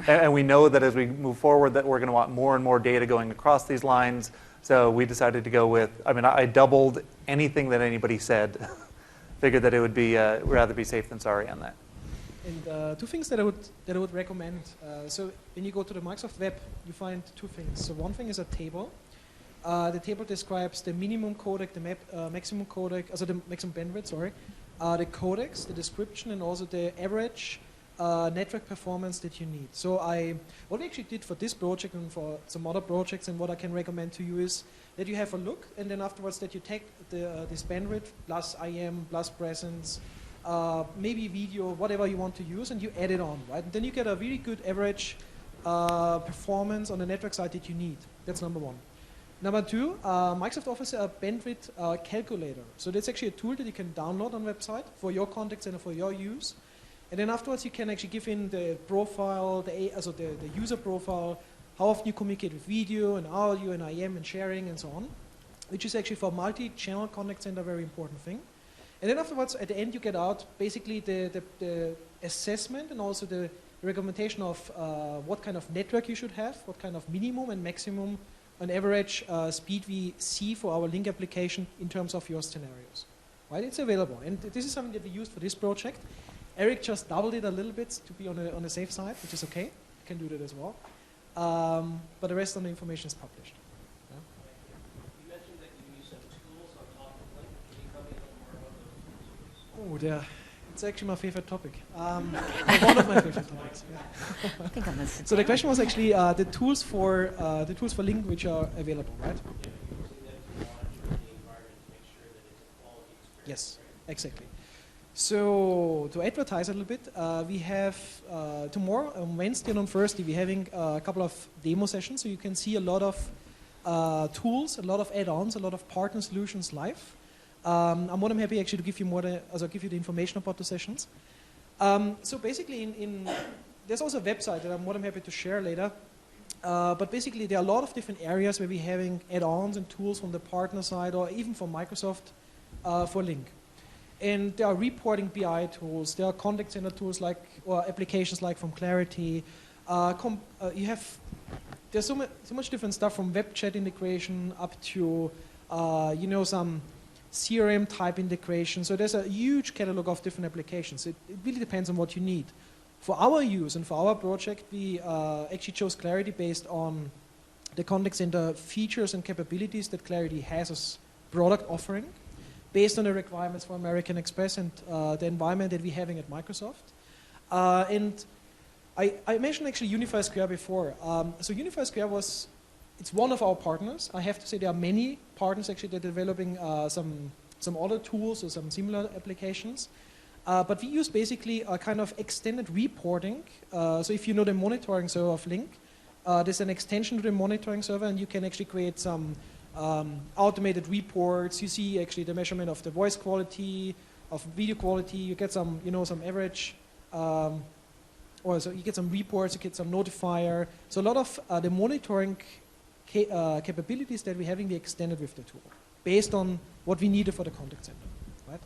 And we know that as we move forward that we're going to want more and more data going across these lines. So we decided to go with, I mean, I doubled anything that anybody said. Figured that it would be, rather be safe than sorry on that. And two things that I would recommend. So when you go to the Microsoft Web, you find two things. So one thing is a table. The table describes the minimum codec, the maximum codec, also the maximum bandwidth, sorry, the codecs, the description, and also the average network performance that you need. So what we actually did for this project and for some other projects, and what I can recommend to you is that you have a look, and then afterwards that you take this bandwidth plus IM plus presence, maybe video, whatever you want to use, and you add it on, right? And then you get a really good average performance on the network side that you need. That's number one. Number two, Microsoft offers a bandwidth calculator. So that's actually a tool that you can download on the website for your context and for your use. And then afterwards, you can actually give in the profile, the user profile, how often you communicate with video and audio and IM and sharing and so on, which is actually for multi-channel contact center a very important thing. And then afterwards, at the end, you get out basically the assessment and also the recommendation of what kind of network you should have, what kind of minimum and maximum on average speed we see for our Lync application in terms of your scenarios. Right? It's available. And this is something that we used for this project. Eric just doubled it a little bit to be on the safe side, which is okay. You can do that as well. But the rest of the information is published. Yeah? You mentioned that you use some tools on top of Lync. Can you tell me a little more about those tools? Oh, it's actually my favorite topic. One of my favorite topics. Yeah. I think I'm So the question was actually the tools for Lync which are available, right? Yeah, you're using them to monitor the environment to make sure that it's a quality experience. Yes, exactly. So to advertise a little bit, we have tomorrow, on Wednesday and on Thursday, we're having a couple of demo sessions, so you can see a lot of tools, a lot of add-ons, a lot of partner solutions live. I'm more than happy actually to give you give you the information about the sessions. So basically, there's also a website that I'm more than happy to share later. But basically, there are a lot of different areas where we're having add-ons and tools from the partner side, or even from Microsoft for Lync. And there are reporting BI tools. There are contact center tools like, or applications like from Clarity. There's so much different stuff from web chat integration up to, some CRM type integration. So there's a huge catalog of different applications. It really depends on what you need. For our use and for our project, we actually chose Clarity based on the contact center features and capabilities that Clarity has as product offering, based on the requirements for American Express and the environment that we're having at Microsoft. And I mentioned actually Unify Square before. So Unify Square it's one of our partners. I have to say there are many partners actually that are developing some other tools or some similar applications. But we use basically a kind of extended reporting. So if you know the monitoring server of Lync, there's an extension to the monitoring server, and you can actually create some automated reports. You see actually the measurement of the voice quality, of video quality. You get some, some average, or so you get some reports, you get some notifier. So a lot of the monitoring capabilities that we're having, we extended with the tool, based on what we needed for the contact center, right?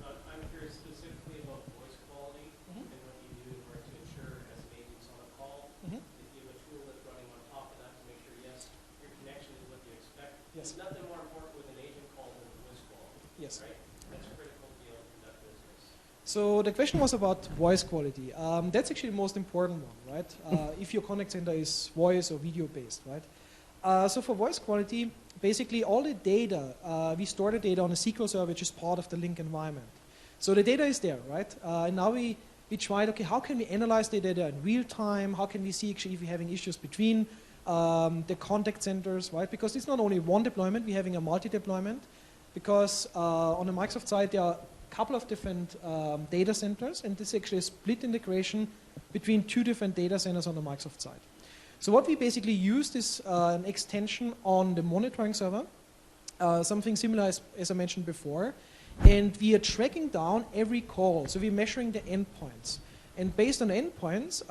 I'm curious specifically about voice quality and what you do in order to ensure, as an agent's on a call, that you have a tool that's running on top of that to make sure, yes, your connection is what you expect. Yes. There's nothing more important with an agent call than voice quality. Yes. Right? That's a critical deal in that business. So the question was about voice quality. That's actually the most important one, right? If your contact center is voice or video based, right? So for voice quality, basically all the data, we store the data on a SQL server, which is part of the Lync environment. So the data is there, right? And now we tried, okay, how can we analyze the data in real time? How can we see actually if we're having issues between the contact centers, right? Because it's not only one deployment, we're having a multi-deployment. Because on the Microsoft side, there are a couple of different data centers, and this is actually a split integration between two different data centers on the Microsoft side. So what we basically used is an extension on the monitoring server, something similar as I mentioned before, and we are tracking down every call. So we're measuring the endpoints, and based on the endpoints,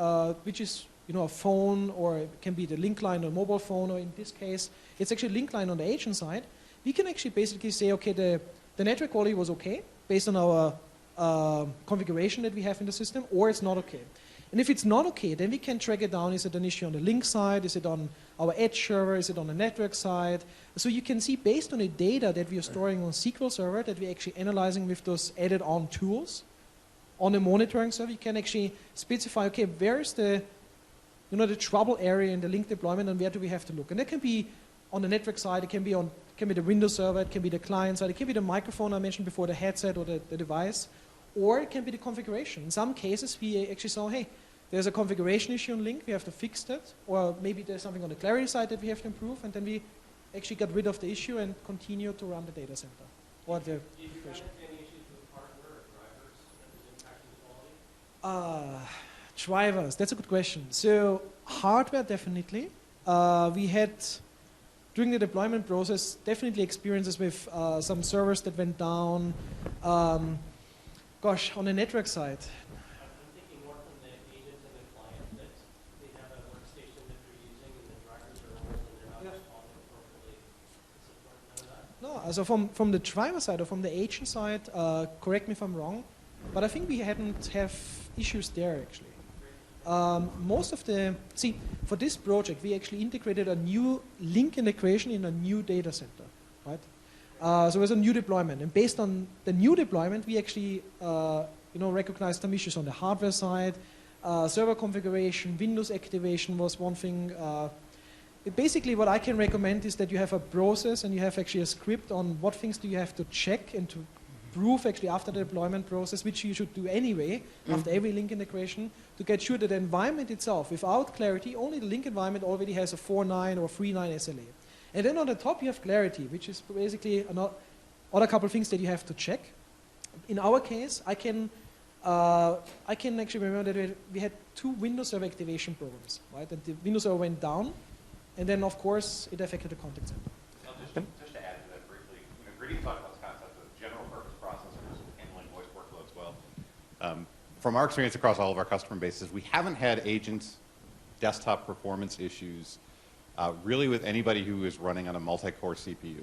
which is a phone, or it can be the Lync line or mobile phone, or in this case, it's actually a Lync line on the agent side. We can actually basically say, okay, the network quality was okay based on our configuration that we have in the system, or it's not okay. And if it's not okay, then we can track it down. Is it an issue on the Lync side? Is it on our edge server? Is it on the network side? So you can see based on the data that we are storing on SQL server that we're actually analyzing with those added on tools on the monitoring server, you can actually specify, okay, where is the trouble area in the Lync deployment, and where do we have to look? And that can be on the network side, it can be the Windows server, it can be the client side, it can be the microphone I mentioned before, the headset or the device, or it can be the configuration. In some cases, we actually saw, hey, there's a configuration issue on Lync, we have to fix that, or maybe there's something on the Clarity side that we have to improve, and then we actually got rid of the issue and continue to run the data center. Or the Did you run into any issues with hardware or drivers that was impacting the quality? Drivers, that's a good question. So hardware, definitely. We had, during the deployment process, definitely experiences with some servers that went down. On the network side. I'm thinking more from the agent and the client, that they have a workstation that they're using and the drivers are old and they're not responding appropriately. Is it none of that? No, so from the driver side or from the agent side, correct me if I'm wrong, but I think we hadn't have issues there actually. For this project, we actually integrated a new Lync integration in a new data center, right? So it was a new deployment, and based on the new deployment, we actually, recognized some issues on the hardware side, server configuration, Windows activation was one thing. Basically, what I can recommend is that you have a process and you have actually a script on what things do you have to check and to prove actually after the deployment process, which you should do anyway after every Lync integration, to get sure that the environment itself, without Clarity, only the Lync environment already has a 4.9 or 3.9 SLA. And then on the top you have Clarity, which is basically other couple of things that you have to check. In our case, I can actually remember that we had 2 Windows Server activation programs, right? And the Windows Server went down, and then of course it affected the contact center. Just to add to that briefly, Grady talked about this concept of general purpose processors handling voice workloads well. From our experience across all of our customer bases, we haven't had agents, desktop performance issues really with anybody who is running on a multi-core CPU.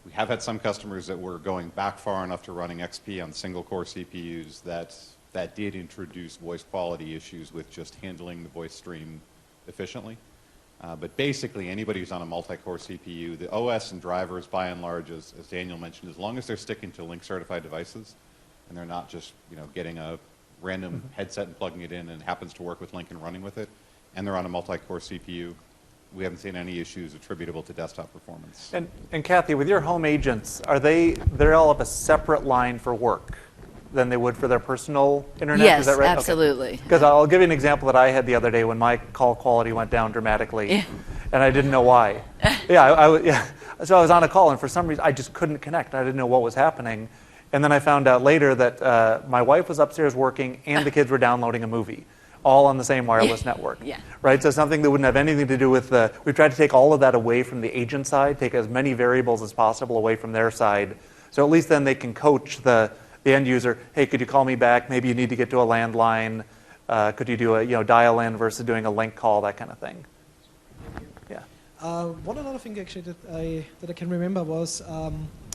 We have had some customers that were going back far enough to running XP on single-core CPUs that did introduce voice quality issues with just handling the voice stream efficiently. But basically, anybody who's on a multi-core CPU, the OS and drivers, by and large, as Daniel mentioned, as long as they're sticking to Lync certified devices, and they're not just getting a random headset and plugging it in and it happens to work with Lync and running with it, and they're on a multi-core CPU, we haven't seen any issues attributable to desktop performance. And Kathy, with your home agents, they're all up a separate line for work than they would for their personal internet? Yes, is that right? absolutely. Because I'll give you an example that I had the other day when my call quality went down dramatically, and I didn't know why. So I was on a call, and for some reason I just couldn't connect. I didn't know what was happening, and then I found out later that my wife was upstairs working, and the kids were downloading a movie, all on the same wireless network. Right. So something that wouldn't have anything to do with we tried to take all of that away from the agent side, take as many variables as possible away from their side, so at least then they can coach the end user. Hey, could you call me back? Maybe you need to get to a landline. Could you do a dial in versus doing a Lync call, that kind of thing. Yeah. One other thing actually that I can remember was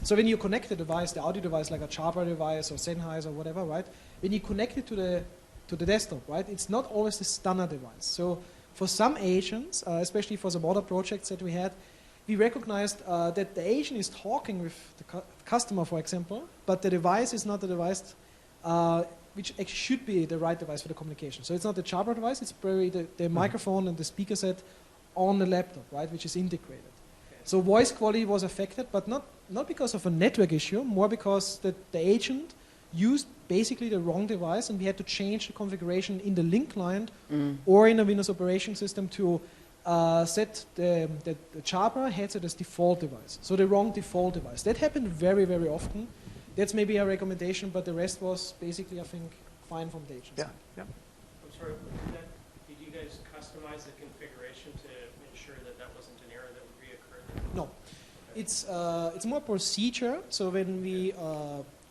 so when you connect the device, the audio device, like a Jabra device or Sennheiser or whatever, right? When you connect it to the desktop, right? It's not always the standard device. So for some agents, especially for some other projects that we had, we recognized that the agent is talking with the customer, for example, but the device is not the device which actually should be the right device for the communication. So it's not the Jabra device, it's probably the microphone and the speaker set on the laptop, right, which is integrated. Okay. So voice quality was affected, but not because of a network issue, more because the agent used basically the wrong device, and we had to change the configuration in the Lync client or in a Windows operating system to set the Jabra headset as default device. So the wrong default device. That happened very, very often. That's maybe a recommendation, but the rest was basically, I think, fine from the agent side. Yeah. I'm sorry, did you guys customize the configuration to ensure that wasn't an error that would reoccur? No. It's more procedure. So when we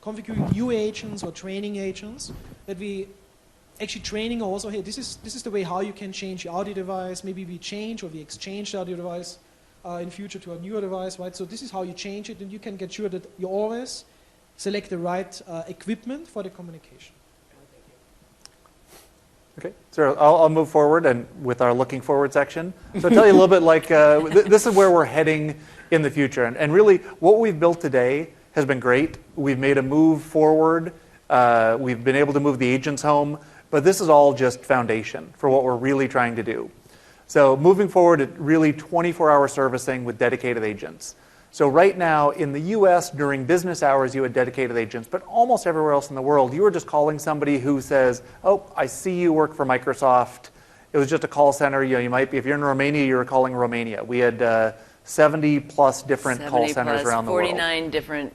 configure new agents or training agents, that we actually training also, hey, this is the way how you can change your audio device. Maybe we change or we exchange the audio device in future to a newer device, right? So this is how you change it, and you can get sure that you always select the right equipment for the communication. Okay, so I'll move forward and with our looking forward section. So I'll tell you a little bit like, this is where we're heading in the future. And really what we've built today has been great. We've made a move forward. We've been able to move the agents home. But this is all just foundation for what we're really trying to do. So moving forward, it really 24-hour servicing with dedicated agents. So right now in the US during business hours you had dedicated agents, but almost everywhere else in the world you were just calling somebody who says, oh, I see you work for Microsoft. It was just a call center. You might be, if you're in Romania, you were calling Romania. We had 70 plus different call centers around the world. 49 different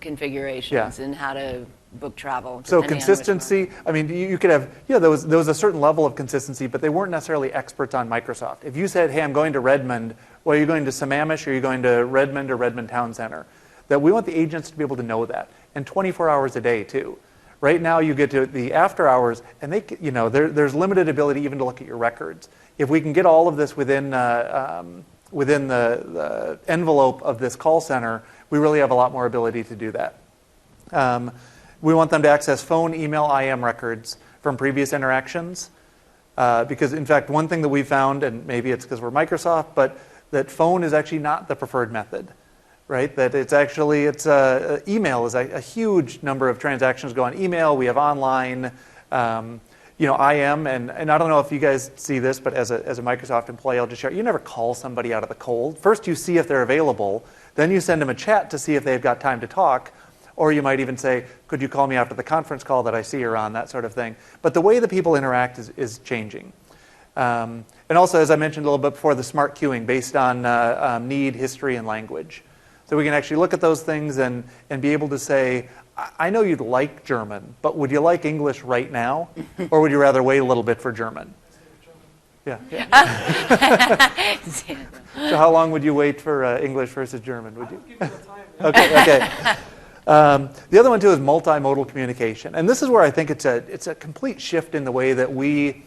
configurations and how to book travel. So consistency, I mean, you could have, there was a certain level of consistency, but they weren't necessarily experts on Microsoft. If you said, hey, I'm going to Redmond, well, are you going to Sammamish or are you going to Redmond or Redmond Town Center? That we want the agents to be able to know that. And 24 hours a day, too. Right now, you get to the after hours, and there's limited ability even to look at your records. If we can get all of this within the envelope of this call center, we really have a lot more ability to do that. We want them to access phone, email, IM records from previous interactions. Because, in fact, one thing that we found, and maybe it's because we're Microsoft, but that phone is actually not the preferred method, right? That email is a huge number of transactions go on email. We have online, IM, and I don't know if you guys see this, but as a Microsoft employee, I'll just share, you never call somebody out of the cold. First, you see if they're available. Then you send them a chat to see if they've got time to talk. Or you might even say, could you call me after the conference call that I see you're on, that sort of thing. But the way that people interact is changing. And also, as I mentioned a little bit before, the smart queuing based on need, history, and language. So we can actually look at those things and be able to say, I know you'd like German, but would you like English right now? Or would you rather wait a little bit for German? Yeah. So how long would you wait for English versus German? Would you? Okay. The other one, too, is multimodal communication. And this is where I think it's a complete shift in the way that we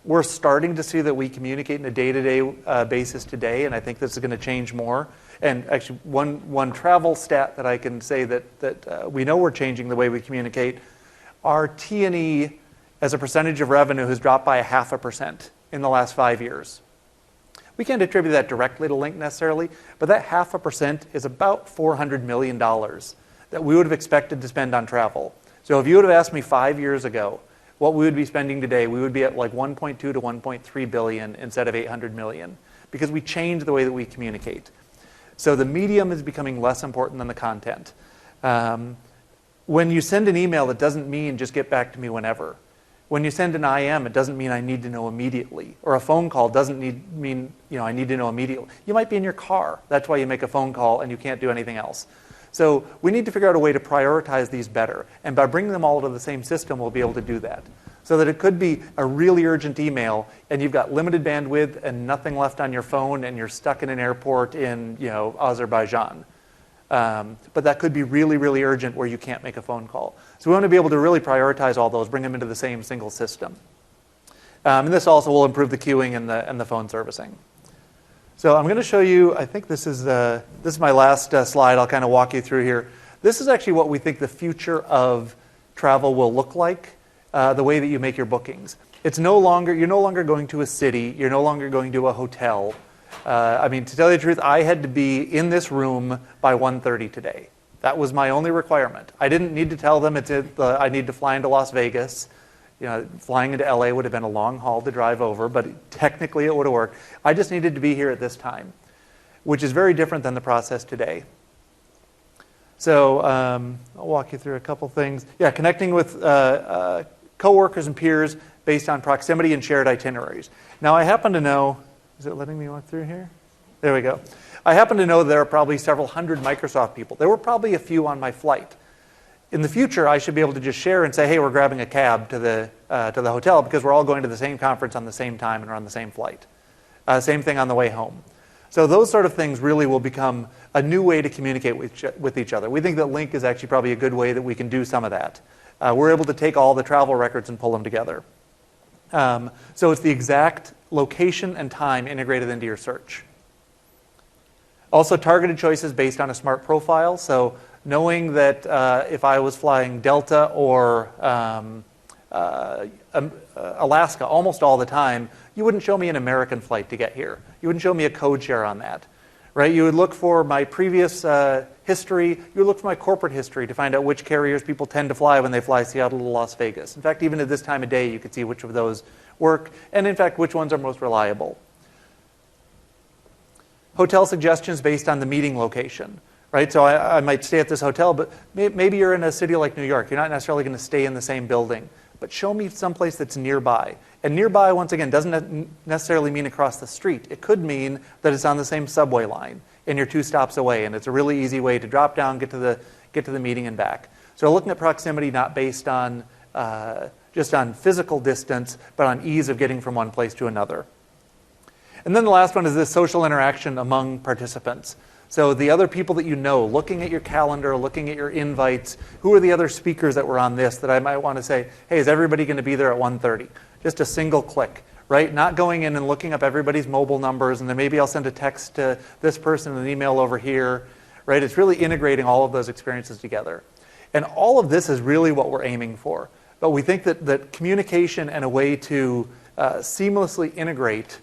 We're starting to see that we communicate in a day-to-day basis today, and I think this is going to change more. And actually, one travel stat that I can say that we know we're changing the way we communicate, our T&E as a percentage of revenue has dropped by 0.5% in the last 5 years. We can't attribute that directly to Lync necessarily, but that 0.5% is about $400 million that we would have expected to spend on travel. So if you would have asked me 5 years ago what we would be spending today, we would be at like 1.2 to 1.3 billion instead of 800 million, because we changed the way that we communicate. So the medium is becoming less important than the content. When you send an email, it doesn't mean just get back to me whenever. When you send an IM, it doesn't mean I need to know immediately. Or a phone call doesn't mean I need to know immediately. You might be in your car. That's why you make a phone call and you can't do anything else. So we need to figure out a way to prioritize these better. And by bringing them all to the same system, we'll be able to do that. So that it could be a really urgent email and you've got limited bandwidth and nothing left on your phone and you're stuck in an airport in Azerbaijan. But that could be really, really urgent where you can't make a phone call. So we want to be able to really prioritize all those, bring them into the same single system. And this also will improve the queuing and the phone servicing. So I'm going to show you, I think this is my last slide. I'll kind of walk you through here. This is actually what we think the future of travel will look like, the way that you make your bookings. You're no longer going to a city. You're no longer going to a hotel. To tell you the truth, I had to be in this room by 1:30 today. That was my only requirement. I didn't need to tell them I need to fly into Las Vegas. Flying into LA would have been a long haul to drive over, but technically it would have worked. I just needed to be here at this time, which is very different than the process today. So I'll walk you through a couple things. Yeah, connecting with coworkers and peers based on proximity and shared itineraries. Now I happen to know, is it letting me walk through here? There we go. I happen to know there are probably several hundred Microsoft people. There were probably a few on my flight. In the future, I should be able to just share and say, hey, we're grabbing a cab to the hotel because we're all going to the same conference on the same time and we're on the same flight. Same thing on the way home. So those sort of things really will become a new way to communicate with each other. We think that Lync is actually probably a good way that we can do some of that. We're able to take all the travel records and pull them together. So it's the exact location and time integrated into your search. Also targeted choices based on a smart profile. So knowing that if I was flying Delta or Alaska almost all the time, you wouldn't show me an American flight to get here. You wouldn't show me a code share on that. Right? You would look for my previous history. You would look for my corporate history to find out which carriers people tend to fly when they fly Seattle to Las Vegas. In fact, even at this time of day, you could see which of those work, and in fact, which ones are most reliable. Hotel suggestions based on the meeting location. Right? So I might stay at this hotel, but maybe you're in a city like New York. You're not necessarily going to stay in the same building. But show me someplace that's nearby. And nearby, once again, doesn't necessarily mean across the street. It could mean that it's on the same subway line and you're 2 stops away. And it's a really easy way to drop down, get to the meeting and back. So looking at proximity not based on just on physical distance, but on ease of getting from one place to another. And then the last one is this social interaction among participants. So the other people that you know, looking at your calendar, looking at your invites, who are the other speakers that were on this that I might want to say, hey, is everybody going to be there at 1:30? Just a single click, right? Not going in and looking up everybody's mobile numbers and then maybe I'll send a text to this person and an email over here, right? It's really integrating all of those experiences together. And all of this is really what we're aiming for. But we think that communication and a way to seamlessly integrate,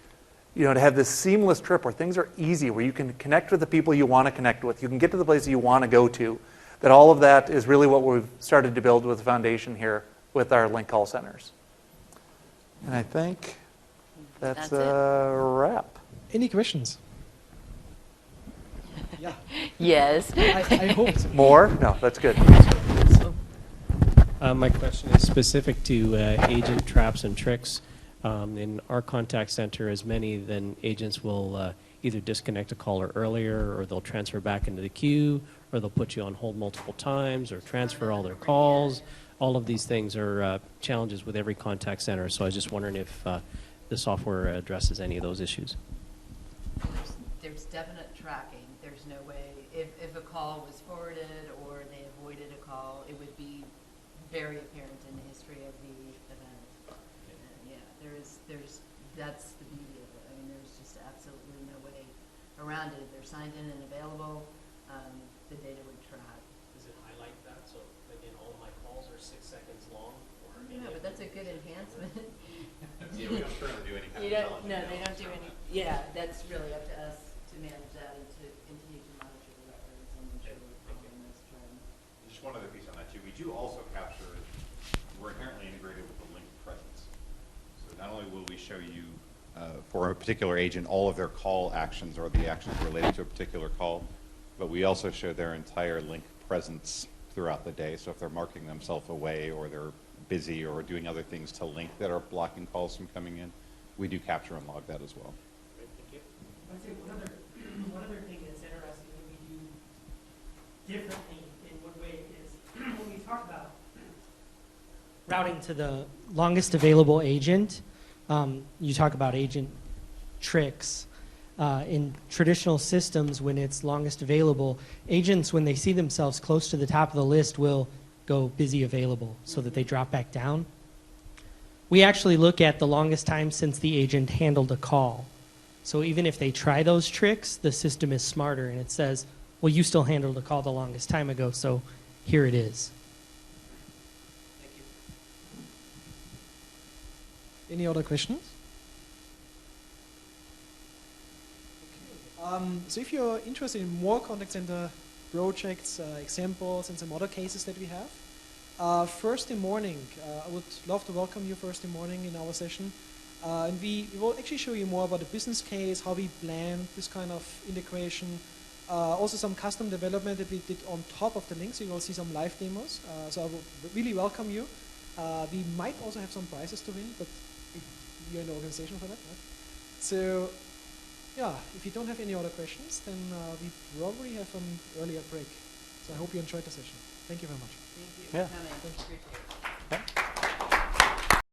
to have this seamless trip where things are easy, where you can connect with the people you want to connect with, you can get to the places you want to go to, that all of that is really what we've started to build with the foundation here with our Lync call centers. And I think that's a wrap. Any questions? Yeah. Yes. I hope so. More? No, that's good. My question is specific to agent traps and tricks. In our contact center, as many, then agents will either disconnect a caller earlier, or they'll transfer back into the queue, or they'll put you on hold multiple times, or transfer all their calls. All of these things are challenges with every contact center. So I was just wondering if the software addresses any of those issues. There's definite tracking. There's no way, if a call was forwarded or they avoided a call, it would be very apparent in the history of the event. Yeah, that's the beauty of it. I mean, there's just absolutely no way around it. If they're signed in and available, the data would track. Does it highlight that? So again, all of my calls are 6 seconds long? Or No, but that's a good enhancement. Yeah, we don't currently do any kind You of don't, no, they don't do any, yeah, that's really up to us to manage that and to continue to monitor the records and ensure we're following those trends. Just one other piece on that too. We do also capture, we're inherently integrated with the Lync presence. So not only will we show you for a particular agent all of their call actions or the actions related to a particular call, but we also show their entire Lync presence throughout the day. So if they're marking themselves away or they're busy or doing other things to Lync that are blocking calls from coming in, we do capture and log that as well. I'd say one other thing that's interesting that we do differently in one way is when we talk about routing to the longest available agent, you talk about agent tricks. In traditional systems, when it's longest available, agents, when they see themselves close to the top of the list, will go busy available so that they drop back down. We actually look at the longest time since the agent handled a call. So even if they try those tricks, the system is smarter and it says, well, you still handled a call the longest time ago, so here it is. Thank you. Any other questions? So if you're interested in more contact center projects, examples, and some other cases that we have, Thursday morning, I would love to welcome you Thursday morning in our session. And we will actually show you more about the business case, how we plan this kind of integration, also some custom development that we did on top of the Lync, so you will see some live demos. So I will really welcome you. We might also have some prizes to win, but you're in the organization for that, right? So, yeah, if you don't have any other questions, then we probably have an earlier break. So I hope you enjoyed the session. Thank you very much. Thank you for coming. Yeah.